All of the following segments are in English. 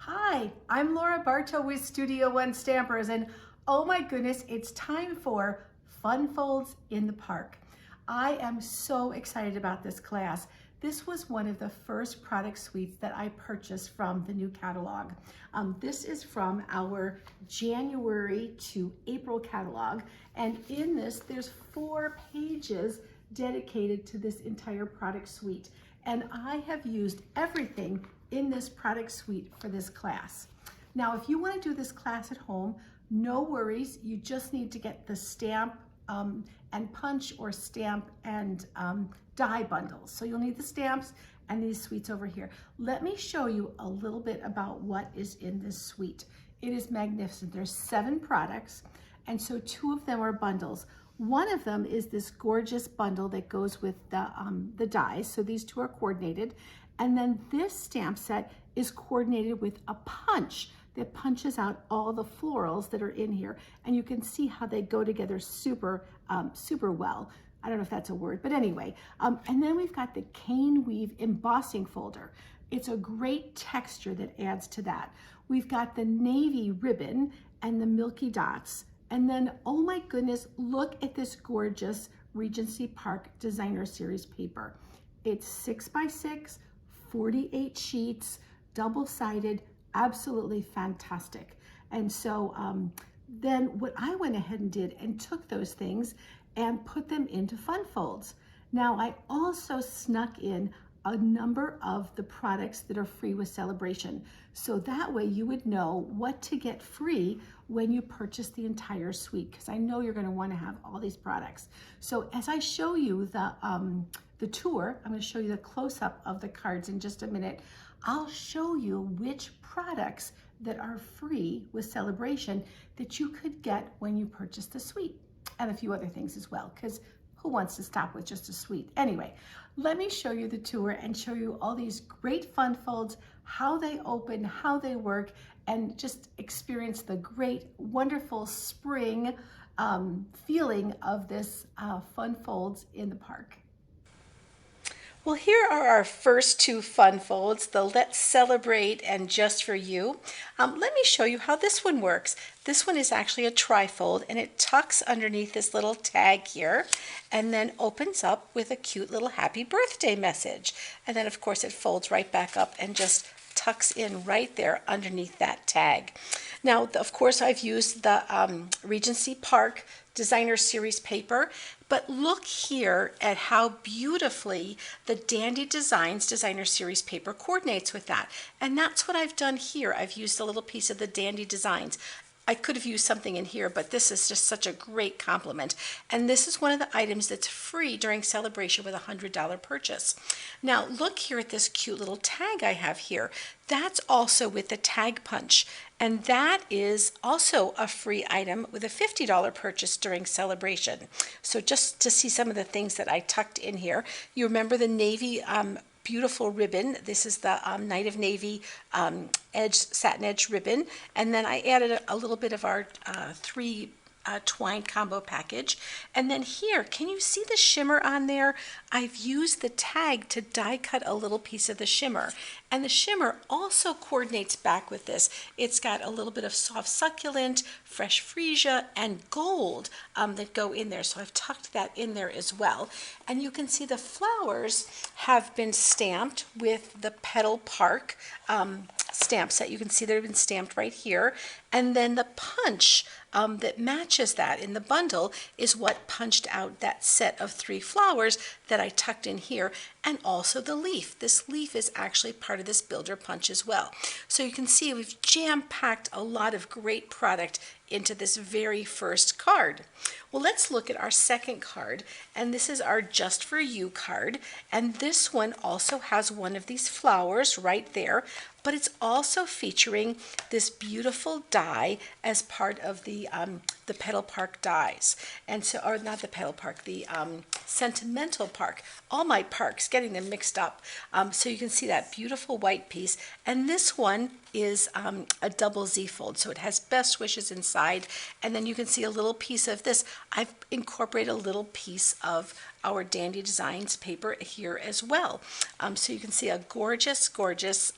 Hi, I'm Laura Bartow with Studio One Stampers, and oh my goodness, it's time for Fun Folds in the Park. I am so excited about this class. This was one of the first product suites that I purchased from the new catalog. This is from our January to April catalog, and in this, there's 4 pages dedicated to this entire product suite. And I have used everything in this product suite for this class. Now, if you want to do this class at home, no worries. You just need to get the stamp and punch or stamp and die bundles. So you'll need the stamps and these suites over here. Let me show you a little bit about what is in this suite. It is magnificent. There's 7 products, and so 2 of them are bundles. One of them is this gorgeous bundle that goes with the dies. So these 2 are coordinated. And then this stamp set is coordinated with a punch that punches out all the florals that are in here. And you can see how they go together super well. I don't know if that's a word, but anyway. And then we've got the cane weave embossing folder. It's a great texture that adds to that. We've got the navy ribbon and the milky dots. And then, oh my goodness, look at this gorgeous Regency Park Designer Series paper. It's 6x6, 48 sheets, double-sided, absolutely fantastic. And so then what I went ahead and did and took those things and put them into fun folds. Now I also snuck in a number of the products that are free with Celebration. So that way you would know what to get free when you purchase the entire suite, because I know you're going to want to have all these products. So as I show you the tour, I'm going to show you the close-up of the cards in just a minute. I'll show you which products that are free with Celebration that you could get when you purchase the suite, and a few other things as well, because who wants to stop with just a suite? Anyway, let me show you the tour and show you all these great fun folds, how they open, how they work, and just experience the great, wonderful spring feeling of this fun folds in the park. Well, here are our first 2 fun folds, the Let's Celebrate and Just for You. Let me show you how this one works. This one is actually a trifold, and it tucks underneath this little tag here and then opens up with a cute little happy birthday message. And then, of course, it folds right back up and just tucks in right there underneath that tag. Now, of course, I've used the Regency Park Designer Series paper, but look here at how beautifully the Dandy Designs Designer Series paper coordinates with that. And that's what I've done here. I've used a little piece of the Dandy Designs. I could have used something in here, but this is just such a great compliment. And this is one of the items that's free during Celebration with a $100 purchase. Now look here at this cute little tag I have here. That's also with the tag punch. And that is also a free item with a $50 purchase during Celebration. So just to see some of the things that I tucked in here, you remember the navy beautiful ribbon. This is the Night of Navy satin edge ribbon, and then I added a little bit of our 3 twine combo package. And then here, can you see the shimmer on there? I've used the tag to die cut a little piece of the shimmer, and the shimmer also coordinates back with this. It's got a little bit of soft succulent, fresh freesia, and gold that go in there, so I've tucked that in there as well. And you can see the flowers have been stamped with the Petal Park stamp set. You can see they've been stamped right here, and then the punch that matches that in the bundle is what punched out that set of 3 flowers that I tucked in here, and also the leaf. This leaf is actually part of this builder punch as well. So you can see we've jam-packed a lot of great product into this very first card. Well, let's look at our second card, and this is our Just for You card, and this one also has one of these flowers right there, but it's also featuring this beautiful die as part of the Petal Park dies. And so, or not the Petal Park, the Sentimental Park. All my parks, getting them mixed up. So you can see that beautiful white piece. And this one is a double Z fold, so it has Best Wishes inside. And then you can see a little piece of this. I've incorporated a little piece of our Dandy Designs paper here as well. So you can see a gorgeous, gorgeous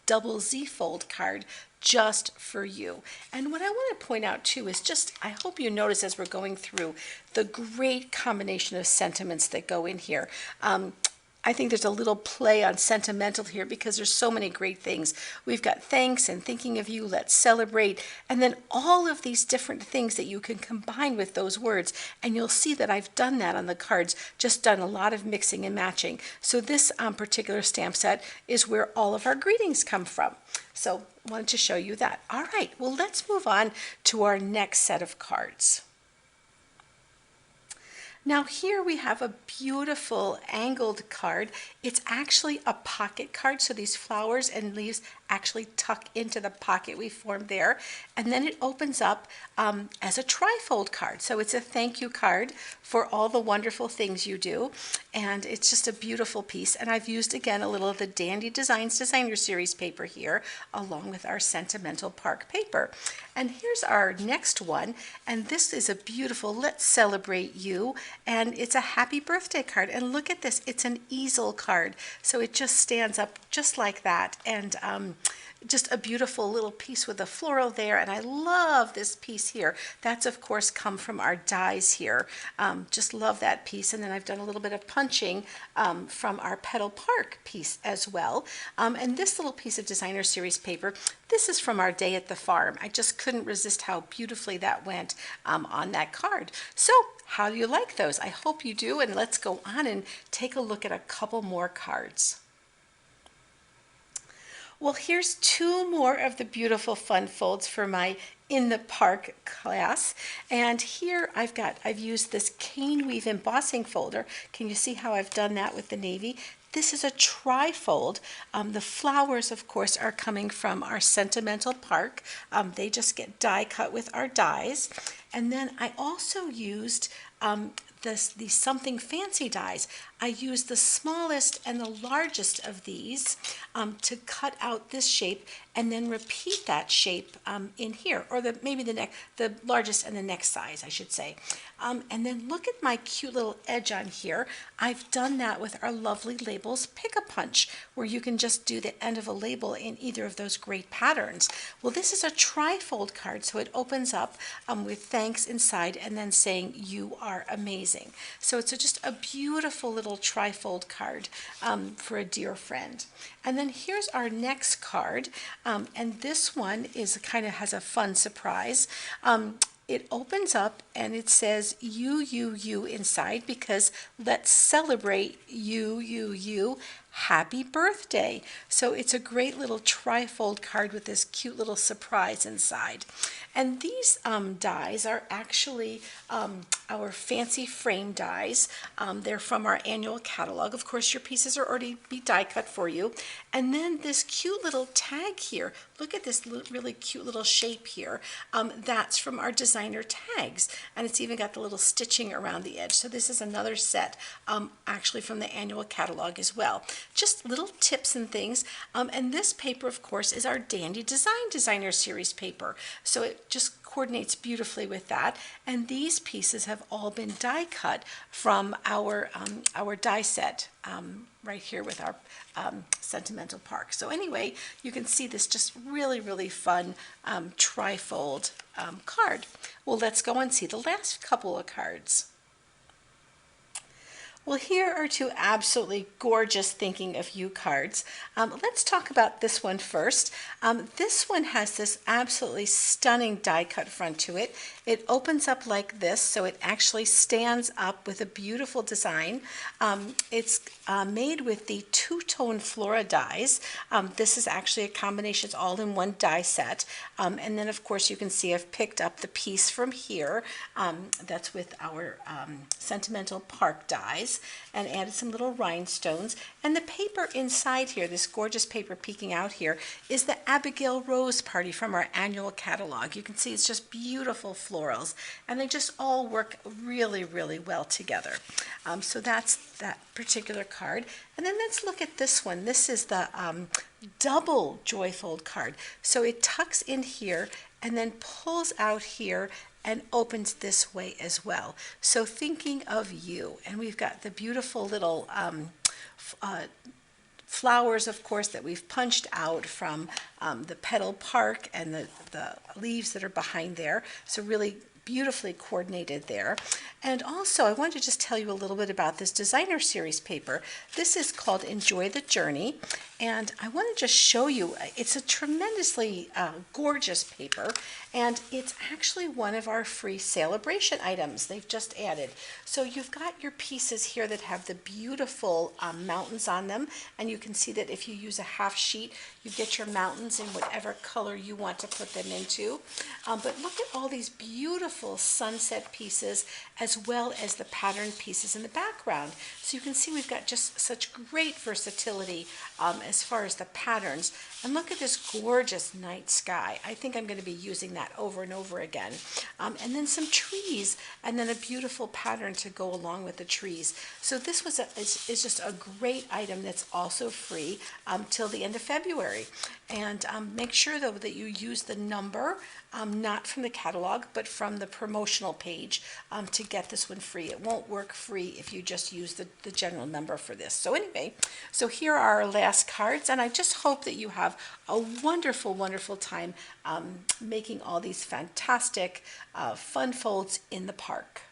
double Z fold card just for you. And what I want to point out too is just, I hope you notice as we're going through the great combination of sentiments that go in here. I think there's a little play on sentimental here because there's so many great things. We've got thanks and thinking of you, let's celebrate, and then all of these different things that you can combine with those words. And you'll see that I've done that on the cards, just done a lot of mixing and matching. So this particular stamp set is where all of our greetings come from. So I wanted to show you that. All right, well, let's move on to our next set of cards. Now here we have a beautiful angled card. It's actually a pocket card, so these flowers and leaves actually tuck into the pocket we formed there. And then it opens up as a trifold card. So it's a thank you card for all the wonderful things you do. And it's just a beautiful piece. And I've used, again, a little of the Dandy Designs Designer Series paper here, along with our Sentimental Park paper. And here's our next one. And this is a beautiful Let's Celebrate You. And it's a happy birthday card. And look at this, it's an easel card. So it just stands up just like that. And just a beautiful little piece with a floral there. And I love this piece here. That's, of course, come from our dies here. Just love that piece. And then I've done a little bit of punching from our Petal Park piece as well. And this little piece of Designer Series paper, this is from our day at the farm. I just couldn't resist how beautifully that went on that card. So how do you like those? I hope you do. And let's go on and take a look at a couple more cards. Well, here's two more of the beautiful fun folds for my In the Park class. And here I've used this cane weave embossing folder. Can you see how I've done that with the navy? This is a tri-fold. The flowers, of course, are coming from our Sentimental Park. They just get die cut with our dies. And then I also used these Something Fancy dies. I used the smallest and the largest of these to cut out this shape and then repeat that shape in here, or maybe the largest and the next size, I should say. And then look at my cute little edge on here. I've done that with our lovely Labels Pick-a-Punch, where you can just do the end of a label in either of those great patterns. Well, this is a tri-fold card, so it opens up with thanks inside and then saying you are amazing. So it's just a beautiful little tri-fold card for a dear friend. And then here's our next card, and this one has a fun surprise. It opens up and it says you inside, because let's celebrate you. Happy birthday. So it's a great little tri-fold card with this cute little surprise inside. And these dies are actually our fancy frame dies. They're from our annual catalog. Of course, your pieces are already die cut for you. And then this cute little tag here. Look at this really cute little shape here. That's from our designer tags. And it's even got the little stitching around the edge. So this is another set actually from the annual catalog as well. Just little tips and things. And this paper, of course, is our Dandy Designer Series paper. So it just coordinates beautifully with that. And these pieces have all been die cut from our die set right here with our Sentimental Park. So anyway, you can see this just really fun tri-fold card. Well, let's go and see the last couple of cards. Well, here are two absolutely gorgeous Thinking of You cards. Let's talk about this one first. This one has this absolutely stunning die cut front to it. It opens up like this, so it actually stands up with a beautiful design. It's made with the two-tone Flora dies. This is actually a combination, it's all in one die set. And then, of course, you can see I've picked up the piece from here. That's with our Sentimental Park dies, and added some little rhinestones. And the paper inside here, this gorgeous paper peeking out here, is the Abigail Rose Party from our annual catalog. You can see it's just beautiful florals, and they just all work really well together. So that's that particular card. And then let's look at this one. This is the double joyfold card. So it tucks in here and then pulls out here and opens this way as well. So Thinking of You, and we've got the beautiful little flowers, of course, that we've punched out from the Petal Park and the leaves that are behind there. So really beautifully coordinated there. And also, I wanted to just tell you a little bit about this designer series paper. This is called Enjoy the Journey, and I want to just show you, it's a tremendously gorgeous paper, and it's actually one of our free celebration items they've just added. So you've got your pieces here that have the beautiful mountains on them, and you can see that if you use a half sheet, you get your mountains in whatever color you want to put them into. But look at all these beautiful sunset pieces as well as the pattern pieces in the background. So you can see we've got just such great versatility as far as the patterns. And look at this gorgeous night sky. I think I'm going to be using that over and over again. And then some trees, and then a beautiful pattern to go along with the trees. So this was is just a great item that's also free till the end of February. And make sure though that you use the number, not from the catalog, but from the promotional page to get this one free. It won't work free if you just use the general number for this. So anyway, so here are our last cards, and I just hope that you have a wonderful, wonderful time making all these fantastic fun folds in the park.